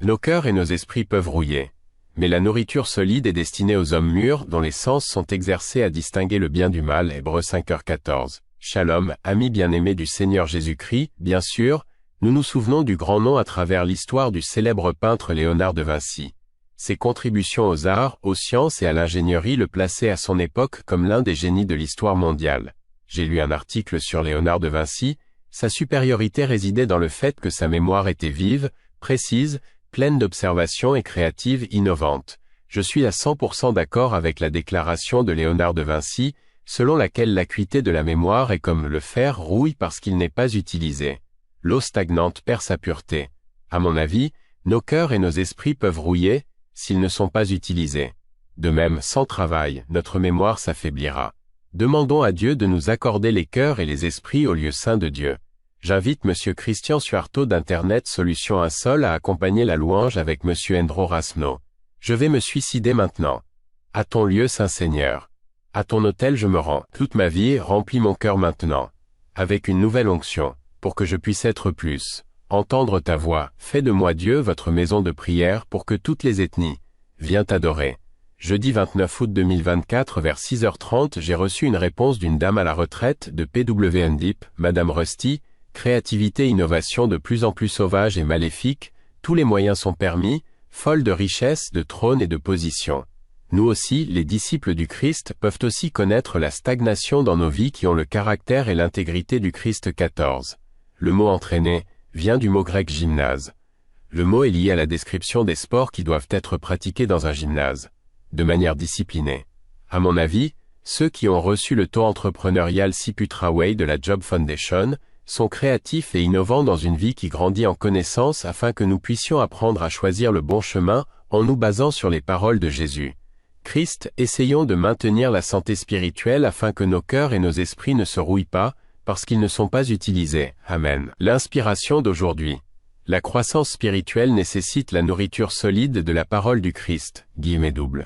Nos cœurs et nos esprits peuvent rouiller. Mais la nourriture solide est destinée aux hommes mûrs dont les sens sont exercés à distinguer le bien du mal. Hébreux 5h14. Shalom, amis bien-aimés du Seigneur Jésus-Christ, bien sûr, nous nous souvenons du grand nom à travers l'histoire du célèbre peintre Léonard de Vinci. Ses contributions aux arts, aux sciences et à l'ingénierie le plaçaient à son époque comme l'un des génies de l'histoire mondiale. J'ai lu un article sur Léonard de Vinci. Sa supériorité résidait dans le fait que sa mémoire était vive, précise, pleine d'observations et créative, innovante. Je suis à 100% d'accord avec la déclaration de Léonard de Vinci, selon laquelle l'acuité de la mémoire est comme le fer rouille parce qu'il n'est pas utilisé. L'eau stagnante perd sa pureté. À mon avis, nos cœurs et nos esprits peuvent rouiller, s'ils ne sont pas utilisés. De même, sans travail, notre mémoire s'affaiblira. Demandons à Dieu de nous accorder les cœurs et les esprits au lieu saint de Dieu. J'invite Monsieur Christian Suarto d'Internet Solution 1 Sol à accompagner la louange avec Monsieur Endro Rasno. Je vais me suicider maintenant. À ton lieu, Saint Seigneur. À ton autel je me rends. Toute ma vie, remplis mon cœur maintenant. Avec une nouvelle onction, pour que je puisse être plus. Entendre ta voix. Fais de moi Dieu votre maison de prière pour que toutes les ethnies viennent t'adorer. Jeudi 29 août 2024 vers 6h30, j'ai reçu une réponse d'une dame à la retraite de PWNDIP, Madame Rusty. Créativité, innovation de plus en plus sauvage et maléfique, tous les moyens sont permis, folle de richesse, de trône et de position. Nous aussi, les disciples du Christ, peuvent aussi connaître la stagnation dans nos vies qui ont le caractère et l'intégrité du Christ 14. Le mot entraîner vient du mot grec gymnase. Le mot est lié à la description des sports qui doivent être pratiqués dans un gymnase, de manière disciplinée. À mon avis, ceux qui ont reçu le taux entrepreneurial Ciputra Way de la Job Foundation sont créatifs et innovants dans une vie qui grandit en connaissance afin que nous puissions apprendre à choisir le bon chemin en nous basant sur les paroles de Jésus. Christ, essayons de maintenir la santé spirituelle afin que nos cœurs et nos esprits ne se rouillent pas, parce qu'ils ne sont pas utilisés. Amen. L'inspiration d'aujourd'hui. La croissance spirituelle nécessite la nourriture solide de la parole du Christ. __.